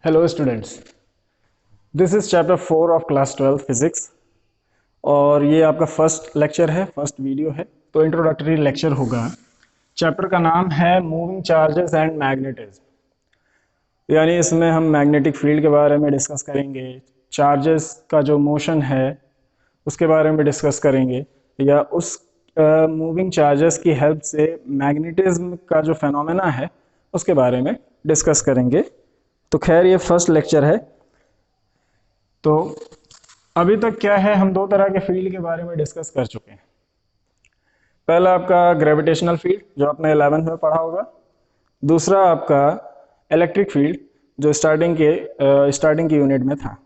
Hello students, this is chapter 4 of class 12 physics और ये आपका फर्स्ट लेक्चर है, फर्स्ट वीडियो है। तो इंट्रोडक्टरी लेक्चर होगा। चैप्टर का नाम है मूविंग चार्जेस एंड मैग्नेटिज्म, यानी इसमें हम मैग्नेटिक फील्ड के बारे में डिस्कस करेंगे, चार्जेस का जो मोशन है उसके बारे में डिस्कस करेंगे, या उस मूविंग चार्जेस की हेल्प से मैग्नेटिज्म का जो फेनोमेना है उसके बारे में डिस्कस करेंगे। तो खैर ये फर्स्ट लेक्चर है। तो अभी तक क्या है, हम दो तरह के फील्ड के बारे में डिस्कस कर चुके हैं। पहला आपका ग्रेविटेशनल फील्ड जो आपने 11th में पढ़ा होगा। दूसरा आपका इलेक्ट्रिक फील्ड जो स्टार्टिंग की यूनिट में था।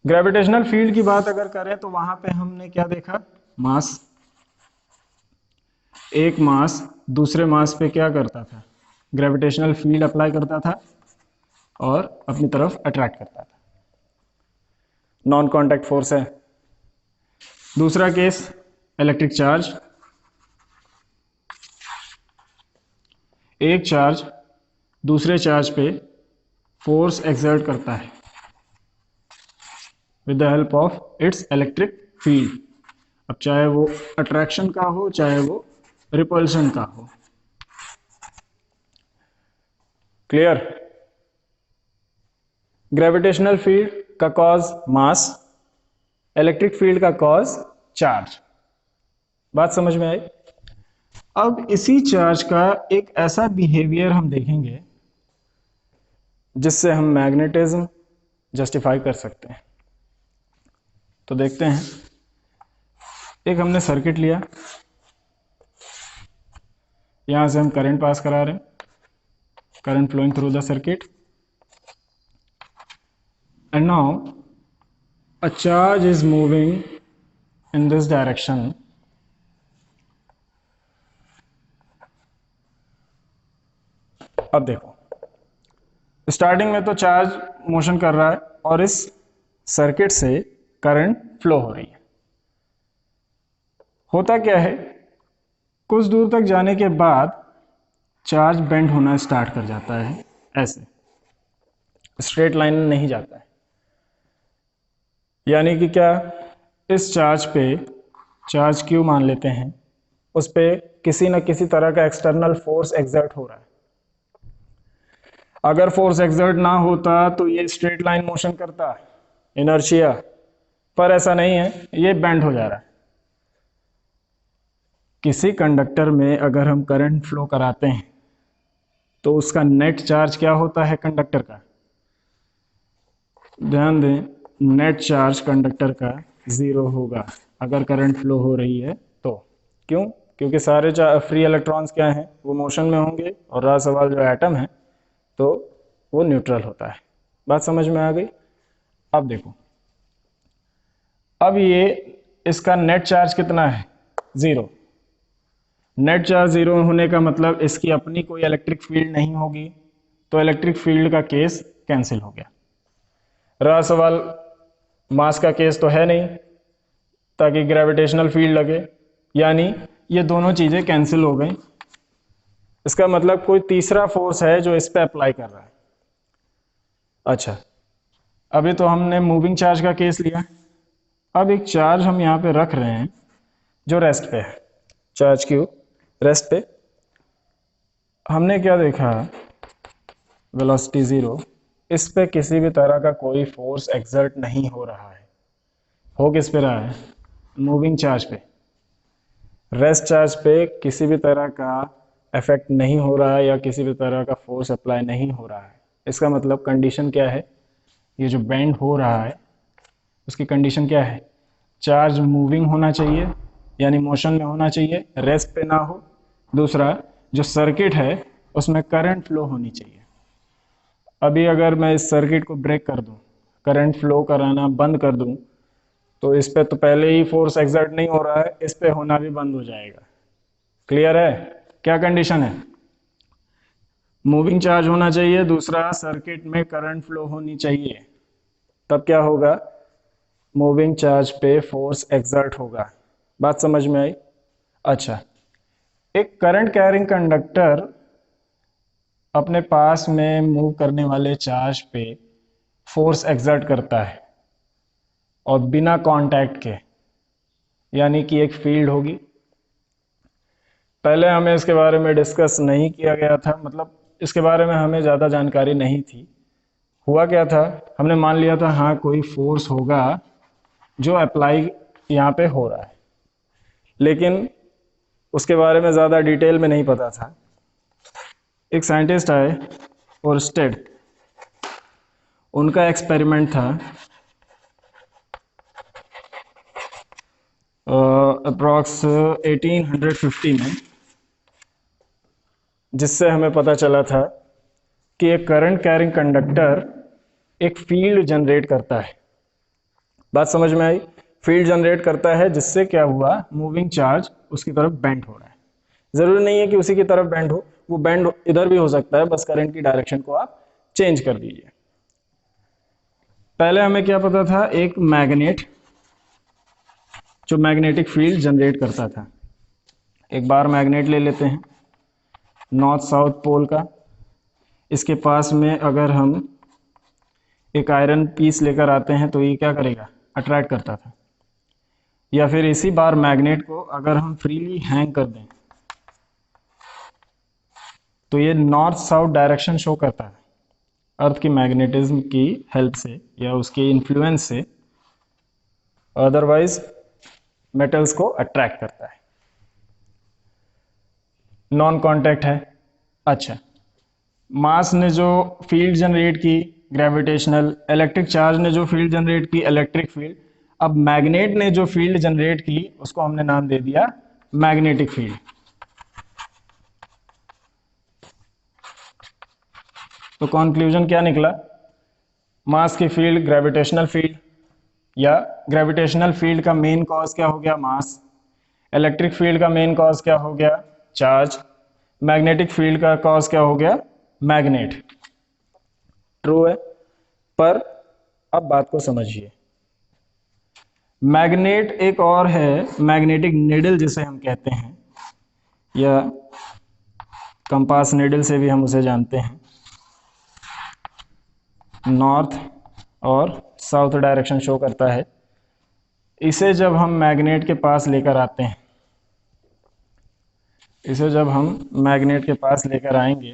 ग्रेविटेशनल फील्ड की बात अगर करें तो वहां पे हमने क्या देखा, मास, एक मास दूसरे मास पे क्या करता था, ग्रेविटेशनल फील्ड अप्लाई करता था और अपनी तरफ अट्रैक्ट करता था। नॉन कांटेक्ट फोर्स है। दूसरा केस इलेक्ट्रिक चार्ज, एक चार्ज दूसरे चार्ज पे फोर्स एक्सर्ट करता है with the help of its electric field. अब चाहे वो अट्रैक्शन का हो चाहे वो रिपल्शन का हो। क्लियर? ग्रेविटेशनल फील्ड का कॉज मास, इलेक्ट्रिक फील्ड का कॉज चार्ज। बात समझ में आई? अब इसी चार्ज का एक ऐसा बिहेवियर हम देखेंगे जिससे हम मैग्नेटिज्म जस्टिफाई कर सकते हैं। तो देखते हैं, एक हमने सर्किट लिया, यहां से हम करंट पास करा रहे हैं, current flowing through the circuit, and now a charge is moving in this direction. अब देखो, स्टार्टिंग में तो चार्ज मोशन कर रहा है और इस सर्किट से करंट फ्लो हो रही है। होता क्या है, कुछ दूर तक जाने के बाद चार्ज बेंड होना स्टार्ट कर जाता है, ऐसे स्ट्रेट लाइन में नहीं जाता है। यानी कि क्या, इस चार्ज पे, चार्ज क्यू मान लेते हैं, उस पे किसी न किसी तरह का एक्सटर्नल फोर्स एक्सर्ट हो रहा है। अगर फोर्स एक्सर्ट ना होता तो ये स्ट्रेट लाइन मोशन करता, इनर्शिया, पर ऐसा नहीं है, ये बेंड हो जा रहा है। किसी कंडक्टर में अगर हम करंट फ्लो कराते हैं तो उसका नेट चार्ज क्या होता है कंडक्टर का? ध्यान दें, नेट चार्ज कंडक्टर का 0 होगा अगर करंट फ्लो हो रही है तो। क्यों? क्योंकि सारे फ्री इलेक्ट्रॉन्स क्या हैं, वो मोशन में होंगे, और रहा सवाल जो एटम है तो वो न्यूट्रल होता है। बात समझ में आ गई? अब देखो, अब ये इसका नेट चार्ज कितना है? 0। नेट चार्ज 0 होने का मतलब इसकी अपनी कोई इलेक्ट्रिक फील्ड नहीं होगी, तो इलेक्ट्रिक फील्ड का केस कैंसिल हो गया। रहा सवाल मास का केस तो है नहीं, ताकि ग्रेविटेशनल फील्ड लगे, यानी ये दोनों चीजें कैंसिल हो गई। इसका मतलब कोई तीसरा फोर्स है जो इस पे अप्लाई कर रहा है। अच्छा, अभी तो हमने मूविंग चार्ज का केस लिया, अब एक चार्ज हम यहाँ पे रख रहे हैं जो रेस्ट पे है, चार्ज क्यू रेस्ट पे। हमने क्या देखा, वेलोसिटी 0, इस पे किसी भी तरह का कोई फोर्स एक्सर्ट नहीं हो रहा है। हो किस पे रहा है? मूविंग चार्ज पे। रेस्ट चार्ज पे किसी भी तरह का इफेक्ट नहीं हो रहा है या किसी भी तरह का फोर्स अप्लाई नहीं हो रहा है। इसका मतलब कंडीशन क्या है, ये जो बेंड हो रहा है उसकी कंडीशन क्या है? चार्ज मूविंग होना चाहिए, यानी मोशन में होना चाहिए, रेस्ट पे ना हो। दूसरा, जो सर्किट है उसमें करंट फ्लो होनी चाहिए। अभी अगर मैं इस सर्किट को ब्रेक कर दूं, करंट फ्लो कराना बंद कर दूं, तो इस पे तो पहले ही फोर्स एक्सर्ट नहीं हो रहा है, इस पे होना भी बंद हो जाएगा। क्लियर है? क्या कंडीशन है? मूविंग चार्ज होना चाहिए, दूसरा सर्किट में करंट फ्लो होनी चाहिए, तब क्या होगा? मूविंग चार्ज पे फोर्स एक्सर्ट होगा। बात समझ में आई? अच्छा, एक करंट कैरिंग कंडक्टर अपने पास में मूव करने वाले चार्ज पे फोर्स एक्सर्ट करता है और बिना कांटेक्ट के, यानी कि एक फील्ड होगी। पहले हमें इसके बारे में डिस्कस नहीं किया गया था, मतलब इसके बारे में हमें ज़्यादा जानकारी नहीं थी। हुआ क्या था, हमने मान लिया था हाँ कोई फोर्स होगा जो अप्लाई यहाँ पे हो रहा है, लेकिन उसके बारे में ज़्यादा डिटेल में नहीं पता था। एक साइंटिस्ट आए ओरस्टेड, उनका एक्सपेरिमेंट था अप्रॉक्स 1850 में, जिससे हमें पता चला था कि एक करंट कैरिंग कंडक्टर एक फील्ड जनरेट करता है। बात समझ में आई? फील्ड जनरेट करता है जिससे क्या हुआ, मूविंग चार्ज उसकी तरफ बेंड हो रहा है। ज़रूरी नहीं है कि उसी की तरफ बेंड हो, वो बेंड इधर भी हो सकता है, बस करंट की डायरेक्शन को आप चेंज कर दीजिए। पहले हमें क्या पता था, एक मैग्नेट जो मैग्नेटिक फील्ड जनरेट करता था। एक बार मैग्नेट ले लेते हैं नॉर्थ साउथ पोल का, इसके पास में अगर हम एक आयरन पीस लेकर आते हैं तो ये क्या करेगा, अट्रैक्ट करता था। या फिर इसी बार मैग्नेट को अगर हम फ्रीली हैंग कर दें तो ये नॉर्थ साउथ डायरेक्शन शो करता है, अर्थ की मैग्नेटिज्म की हेल्प से या उसके इन्फ्लुएंस से। अदरवाइज मेटल्स को अट्रैक्ट करता है, नॉन कांटेक्ट है। अच्छा, मास ने जो फील्ड जनरेट की ग्रेविटेशनल, इलेक्ट्रिक चार्ज ने जो फील्ड जनरेट की इलेक्ट्रिक फील्ड, अब मैग्नेट ने जो फील्ड जनरेट की उसको हमने नाम दे दिया मैग्नेटिक फील्ड। तो कंक्लूजन क्या निकला, मास की फील्ड ग्रेविटेशनल फील्ड, या ग्रेविटेशनल फील्ड का मेन कॉज क्या हो गया, मास। इलेक्ट्रिक फील्ड का मेन कॉज क्या हो गया, चार्ज। मैग्नेटिक फील्ड का कॉज क्या हो गया, मैग्नेट। ट्रू है, पर अब बात को समझिए। मैग्नेट एक और है, मैग्नेटिक निडल जिसे हम कहते हैं, या कंपास निडल से भी हम उसे जानते हैं। नॉर्थ और साउथ डायरेक्शन शो करता है। इसे जब हम मैग्नेट के पास लेकर आते हैं, इसे जब हम मैग्नेट के पास लेकर आएंगे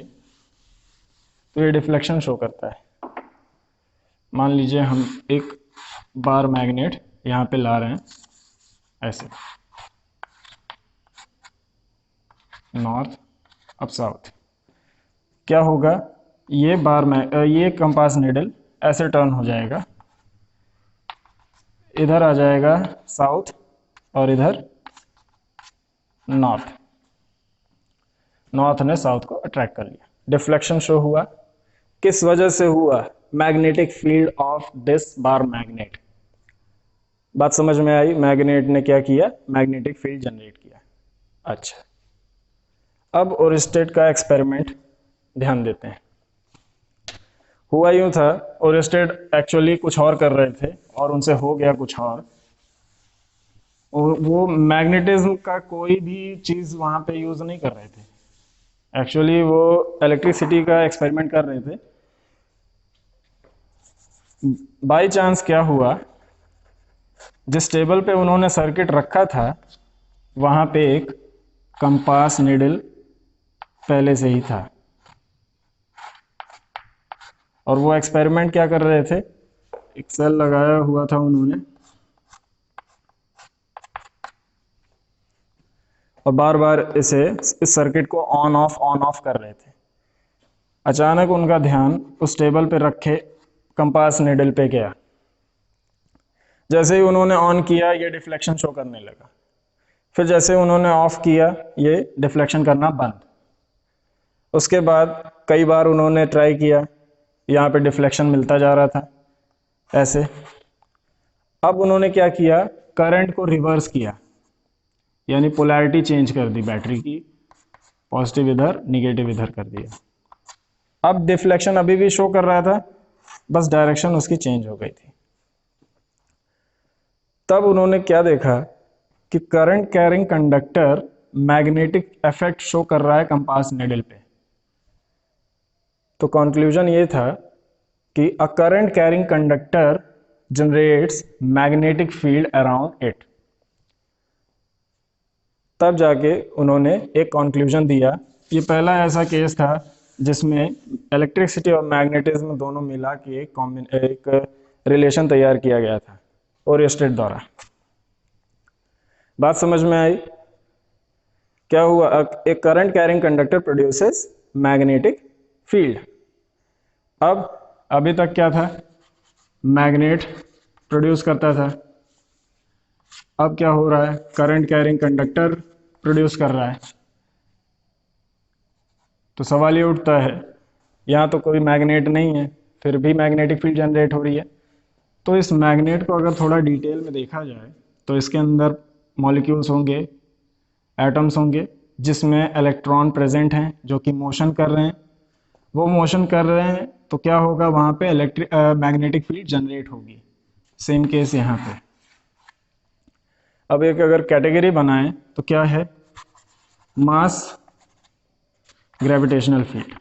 तो ये डिफ्लेक्शन शो करता है। मान लीजिए हम एक बार मैग्नेट यहाँ पे ला रहे हैं, ऐसे नॉर्थ अब साउथ, क्या होगा, ये बार में ये कंपास निडल ऐसे टर्न हो जाएगा, इधर आ जाएगा साउथ और इधर नॉर्थ। नॉर्थ ने साउथ को अट्रैक्ट कर लिया, डिफ्लेक्शन शो हुआ। किस वजह से हुआ, magnetic field of this bar magnet. बात समझ में आई, मैग्नेट ने क्या किया, मैग्नेटिक फील्ड जनरेट किया। अच्छा, अब ओरिस्टेड का एक्सपेरिमेंट ध्यान देते हैं। हुआ यूं था, ओरिस्टेड एक्चुअली कुछ और कर रहे थे और उनसे हो गया कुछ और वो मैग्नेटिज्म का कोई भी चीज़ वहाँ पे यूज़ नहीं कर रहे थे। एक्चुअली वो इलेक्ट्रिसिटी का एक्सपेरिमेंट कर रहे थे। बाय चांस क्या हुआ, जिस टेबल पे उन्होंने सर्किट रखा था वहाँ पे एक कंपास निडल पहले से ही था, और वो एक्सपेरिमेंट क्या कर रहे थे, एक सेल लगाया हुआ था उन्होंने और बार बार इस सर्किट को ऑन ऑफ कर रहे थे। अचानक उनका ध्यान उस टेबल पे रखे कंपास निडल पे गया। जैसे ही उन्होंने ऑन किया ये डिफ्लेक्शन शो करने लगा, फिर जैसे उन्होंने ऑफ किया ये डिफ्लेक्शन करना बंद। उसके बाद कई बार उन्होंने ट्राई किया, यहाँ पे डिफ्लेक्शन मिलता जा रहा था ऐसे। अब उन्होंने क्या किया, करंट को रिवर्स किया, यानी पोलैरिटी चेंज कर दी बैटरी की, पॉजिटिव इधर निगेटिव इधर कर दिया। अब डिफ्लेक्शन अभी भी शो कर रहा था, बस डायरेक्शन उसकी चेंज हो गई थी। तब उन्होंने क्या देखा कि current carrying conductor magnetic effect show कर रहा है कंपास निडल पे। तो कंक्लूजन ये था कि a current carrying conductor generates magnetic field around it. तब जाके उन्होंने एक कंक्लूजन दिया। ये पहला ऐसा केस था जिसमें इलेक्ट्रिसिटी और मैग्नेटिज्म दोनों मिला के एक रिलेशन तैयार किया गया था ओरिस्टेड द्वारा। बात समझ में आई? क्या हुआ? एक current carrying conductor produces magnetic field. अब अभी तक क्या था? मैग्नेट प्रोड्यूस करता था। अब क्या हो रहा है? करंट कैरिंग कंडक्टर प्रोड्यूस कर रहा है। तो सवाल ये उठता है, यहाँ तो कोई मैग्नेट नहीं है, फिर भी मैग्नेटिक फील्ड जनरेट हो रही है। तो इस मैग्नेट को अगर थोड़ा डिटेल में देखा जाए तो इसके अंदर मॉलिक्यूल्स होंगे, एटम्स होंगे, जिसमें इलेक्ट्रॉन प्रेजेंट हैं जो कि मोशन कर रहे हैं। वो मोशन कर रहे हैं तो क्या होगा? वहाँ पे मैग्नेटिक फील्ड जनरेट होगी। सेम केस यहाँ पे। अब एक अगर कैटेगरी बनाएं तो क्या है? Mass gravitational field.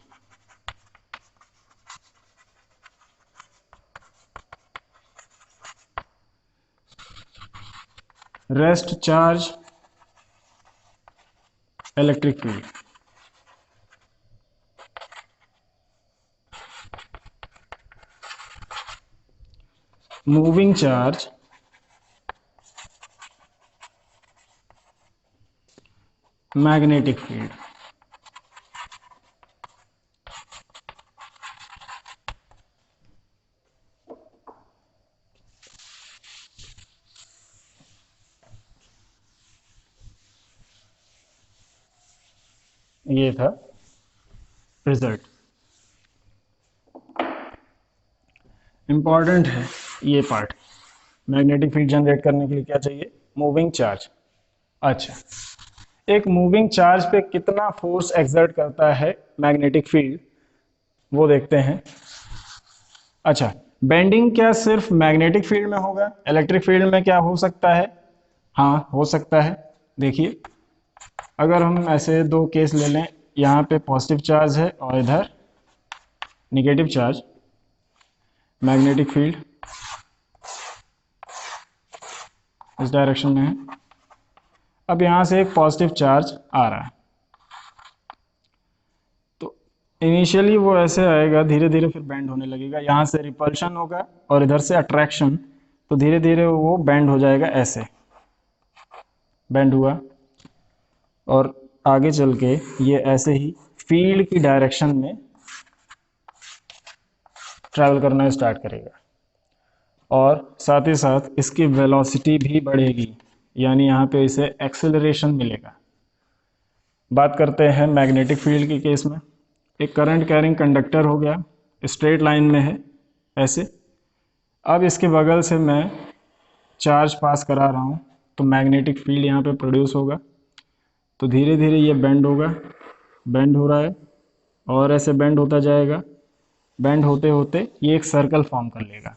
Rest charge electric field. Moving charge magnetic field. ये था रिजल्ट। इंपॉर्टेंट है ये पार्ट। मैग्नेटिक फील्ड जनरेट करने के लिए क्या चाहिए? Moving charge. अच्छा, एक मूविंग चार्ज पे कितना फोर्स एक्सर्ट करता है मैग्नेटिक फील्ड, वो देखते हैं। अच्छा, बेंडिंग क्या सिर्फ मैग्नेटिक फील्ड में होगा? इलेक्ट्रिक फील्ड में क्या हो सकता है? हाँ, हो सकता है। देखिए, अगर हम ऐसे दो केस ले लें, यहाँ पे पॉजिटिव चार्ज है और इधर निगेटिव चार्ज, मैग्नेटिक फील्ड इस डायरेक्शन में है। अब यहाँ से एक पॉजिटिव चार्ज आ रहा है, तो इनिशियली वो ऐसे आएगा, धीरे धीरे फिर बेंड होने लगेगा। यहाँ से रिपल्शन होगा और इधर से अट्रैक्शन, तो धीरे धीरे वो बेंड हो जाएगा। ऐसे बेंड हुआ और आगे चल के ये ऐसे ही फील्ड की डायरेक्शन में ट्रैवल करना स्टार्ट करेगा और साथ ही साथ इसकी वेलोसिटी भी बढ़ेगी, यानी यहाँ पे इसे एक्सेलरेशन मिलेगा। बात करते हैं मैग्नेटिक फील्ड के केस में। एक करंट कैरिंग कंडक्टर हो गया, स्ट्रेट लाइन में है ऐसे। अब इसके बगल से मैं चार्ज पास करा रहा हूँ, तो मैग्नेटिक फील्ड यहाँ पे प्रोड्यूस होगा। तो धीरे धीरे ये बेंड होगा, बेंड हो रहा है और ऐसे बेंड होता जाएगा। बेंड होते होते ये एक सर्कल फॉर्म कर लेगा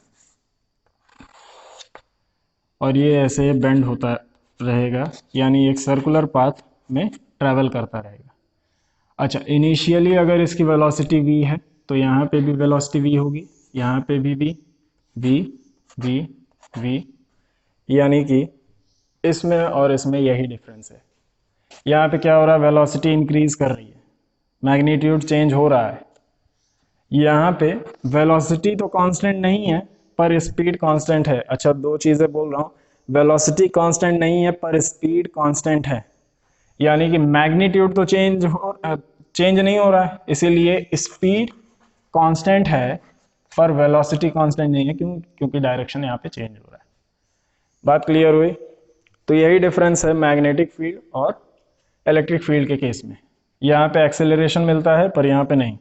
और ये ऐसे बेंड होता रहेगा, यानी एक सर्कुलर पाथ में ट्रैवल करता रहेगा। अच्छा, इनिशियली अगर इसकी वेलोसिटी v है तो यहाँ पे भी वेलोसिटी v होगी, यहाँ पे भी v v v, यानी कि इसमें और इसमें यही डिफरेंस है। यहाँ पे क्या हो रहा है? वेलोसिटी इंक्रीज कर रही है, मैग्नीट्यूड चेंज हो रहा है। यहाँ पे वेलोसिटी तो कांस्टेंट नहीं है पर स्पीड कांस्टेंट है। अच्छा, दो चीज़ें बोल रहा हूँ, वेलोसिटी कांस्टेंट नहीं है पर स्पीड कांस्टेंट है, यानी कि मैग्नीट्यूड तो चेंज नहीं हो रहा है, इसीलिए स्पीड कांस्टेंट है पर वेलोसिटी कांस्टेंट नहीं है। क्योंकि डायरेक्शन यहाँ पे चेंज हो रहा है। बात क्लियर हुई? तो यही डिफरेंस है मैग्नेटिक फील्ड और इलेक्ट्रिक फील्ड के केस में। यहाँ पे एक्सेलरेशन मिलता है पर यहाँ पे नहीं,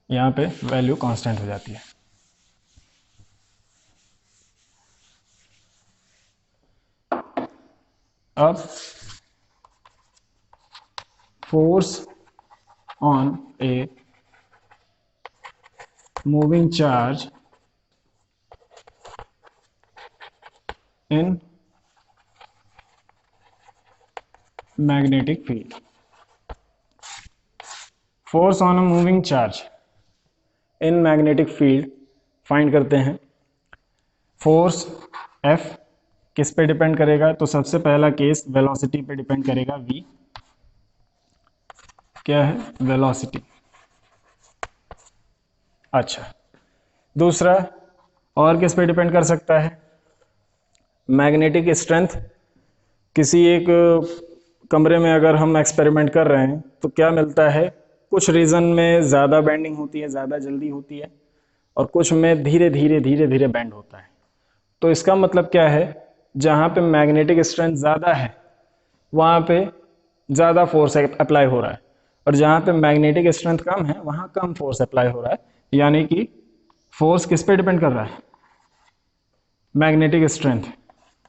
यहाँ पे वैल्यू कांस्टेंट हो जाती है। अब force on a moving charge in magnetic field. Force on a moving charge, in magnetic field find करते हैं। फोर्स F किस पे डिपेंड करेगा? तो सबसे पहला केस वेलोसिटी पे डिपेंड करेगा। V क्या है? वेलोसिटी। अच्छा, दूसरा और किस पे डिपेंड कर सकता है? Magnetic strength. किसी एक कमरे में अगर हम एक्सपेरिमेंट कर रहे हैं तो क्या मिलता है? कुछ रीजन में ज़्यादा बेंडिंग होती है, ज़्यादा जल्दी होती है, और कुछ में धीरे धीरे धीरे धीरे बेंड होता है। तो इसका मतलब क्या है? जहाँ पे मैग्नेटिक स्ट्रेंथ ज़्यादा है वहाँ पे ज़्यादा फोर्स अप्लाई हो रहा है, और जहाँ पे मैग्नेटिक स्ट्रेंथ कम है वहाँ कम फोर्स अप्लाई हो रहा है। यानी कि फोर्स किस पे डिपेंड कर रहा है? Magnetic strength.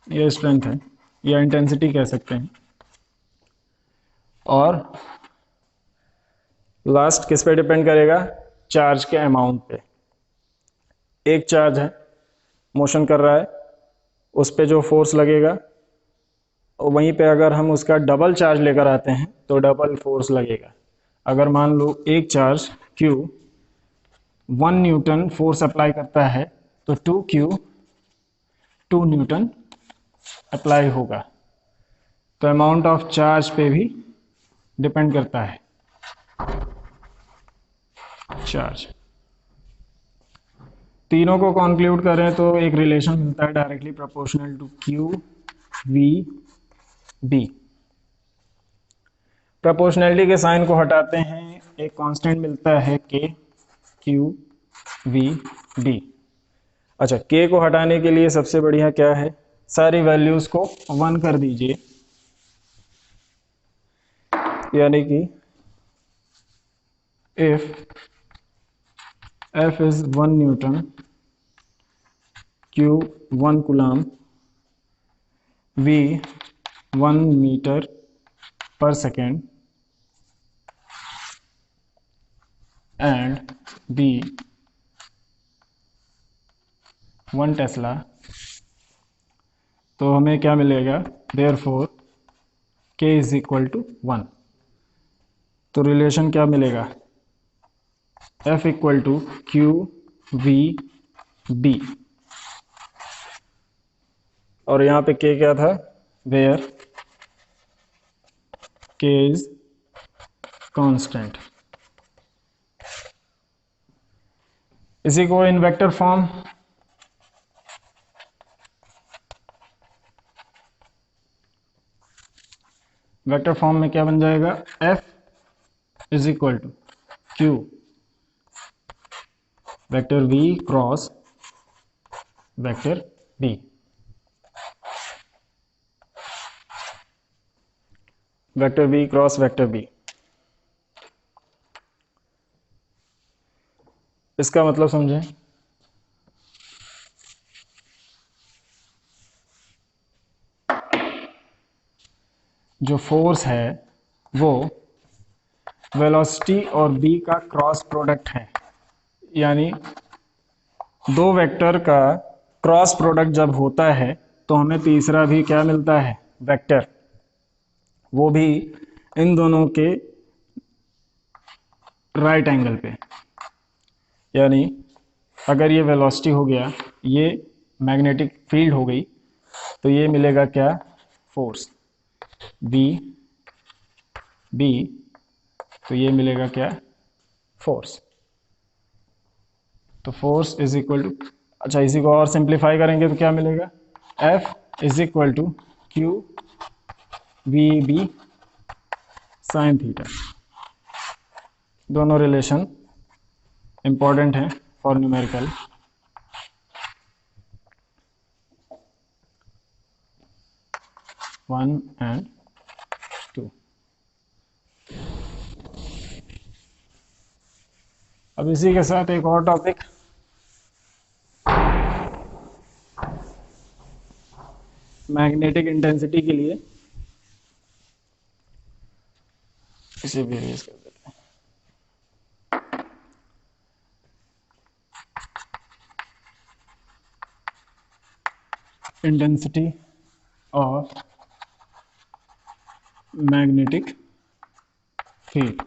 ये स्ट्रेंथ है या इंटेंसिटी कह सकते हैं। और लास्ट किस पे डिपेंड करेगा? चार्ज के अमाउंट पे। एक चार्ज है, मोशन कर रहा है, उस पे जो फोर्स लगेगा, और वहीं पे अगर हम उसका डबल चार्ज लेकर आते हैं तो डबल फोर्स लगेगा। अगर मान लो एक charge Q 1 Newton force apply करता है तो 2Q 2 न्यूटन अप्लाई होगा। तो अमाउंट ऑफ चार्ज पे भी डिपेंड करता है चार्ज। तीनों को कॉन्क्लूड करें तो एक रिलेशन मिलता है directly proportional to Q V B। Proportionality के साइन को हटाते हैं, एक कांस्टेंट मिलता है K Q V D। अच्छा, K को हटाने के लिए सबसे बढ़िया क्या है? सारी वैल्यूज को 1 कर दीजिए, यानी कि if F is 1 newton, Q 1 coulomb, V 1 metre पर सेकेंड एंड B 1 टेस्ला, तो हमें क्या मिलेगा? Therefore K is equal to 1। तो रिलेशन क्या मिलेगा? F equal to Q V B, और यहाँ पे K क्या था? Where K is constant. इसी को इन वेक्टर फॉर्म में क्या बन जाएगा? F is equal to Q vector V cross vector B। Vector V cross vector B। इसका मतलब समझें। जो फोर्स है वो वेलोसिटी और B का क्रॉस प्रोडक्ट है, यानी दो वेक्टर का क्रॉस प्रोडक्ट जब होता है तो हमें तीसरा भी क्या मिलता है? वेक्टर। वो भी इन दोनों के राइट एंगल पे। यानी अगर ये वेलोसिटी हो गया, ये मैग्नेटिक फील्ड हो गई, तो ये मिलेगा क्या? फोर्स B B, तो ये मिलेगा क्या? फोर्स। तो फोर्स इज इक्वल टू, अच्छा इसी को और सिंप्लीफाई करेंगे तो क्या मिलेगा? F is equal to Q V B sine theta. दोनों रिलेशन इंपॉर्टेंट हैं for numerical. One and two. अब इसी के साथ एक और टॉपिक, मैग्नेटिक इंटेंसिटी के लिए इसे भी रेज कर देते हैं। Intensity of magnetic field.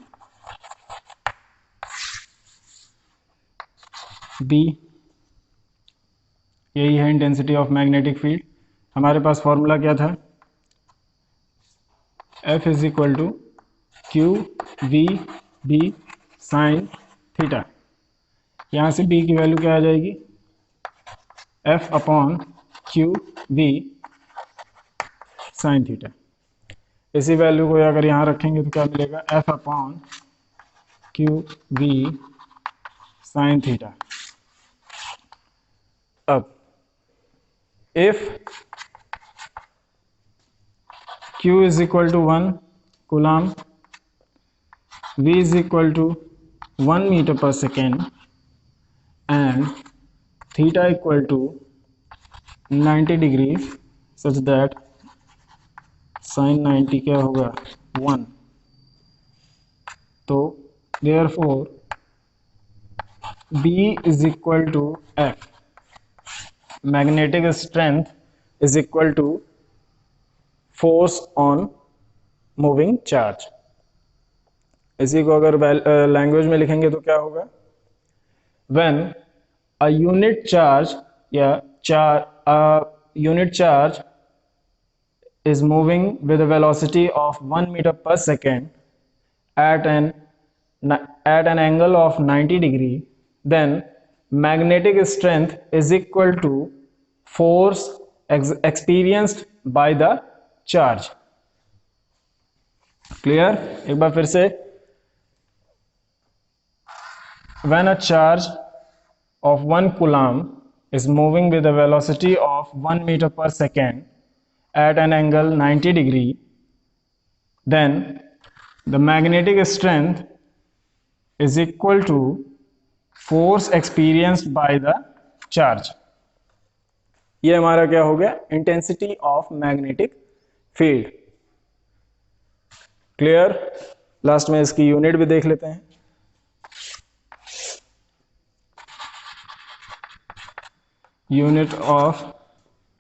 B, यही है इंटेंसिटी ऑफ मैग्नेटिक फील्ड। हमारे पास फॉर्मूला क्या था, F is equal to Q V B sine theta. यहाँ से B की वैल्यू क्या आ जाएगी, F upon Q V sine theta. इसी वैल्यू को अगर यहाँ रखेंगे तो क्या मिलेगा, F upon Q V sine theta. अब if Q is equal to 1 coulomb, V is equal to 1 meter per second and theta equal to 90 degrees such that sin 90 क्या होगा 1, तो therefore B is equal to F, magnetic strength is equal to force on moving charge। इसी को अगर language में लिखेंगे तो क्या होगा, when a unit charge is moving with a velocity of 1 meter per second at an angle of 90 degree, then magnetic strength is equal to force experienced by the charge. Clear, एक बार फिर से, when a charge of 1 coulomb is moving with a velocity of 1 meter per second at an angle 90 degree, then the magnetic strength is equal to force experienced by the charge। ये हमारा क्या हो गया, intensity of magnetic field. Clear, last में इसकी unit भी देख लेते हैं। Unit of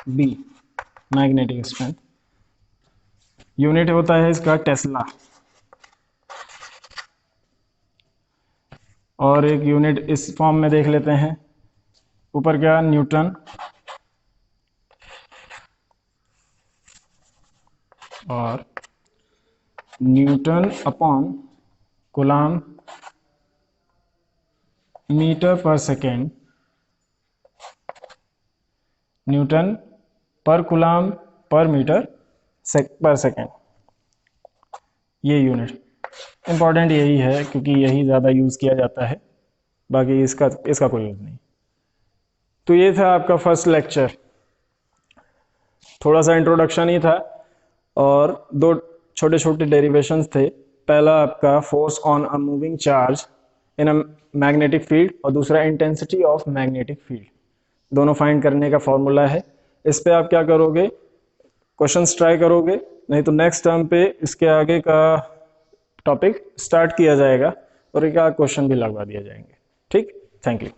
B magnetic strength, unit होता है इसका टेस्ला, और एक यूनिट इस फॉर्म में देख लेते हैं, ऊपर क्या न्यूटन और न्यूटन अपॉन कूलम्ब मीटर पर सेकेंड, न्यूटन पर कूलम्ब पर मीटर पर सेकेंड। ये यूनिट इंपॉर्टेंट यही है क्योंकि यही ज़्यादा यूज़ किया जाता है, बाकी इसका कोई यूज़ नहीं। तो ये था आपका फर्स्ट लेक्चर, थोड़ा सा इंट्रोडक्शन ही था और दो छोटे छोटे डेरिवेशंस थे। पहला आपका force on a moving charge in a magnetic field और दूसरा इंटेंसिटी ऑफ मैग्नेटिक फील्ड, दोनों फाइंड करने का फॉर्मूला है। इस पे आप क्या करोगे, क्वेश्चंस ट्राई करोगे, नहीं तो नेक्स्ट टर्म पे इसके आगे का टॉपिक स्टार्ट किया जाएगा और एक आध क्वेश्चन भी लगवा दिया जाएंगे। ठीक, थैंक यू।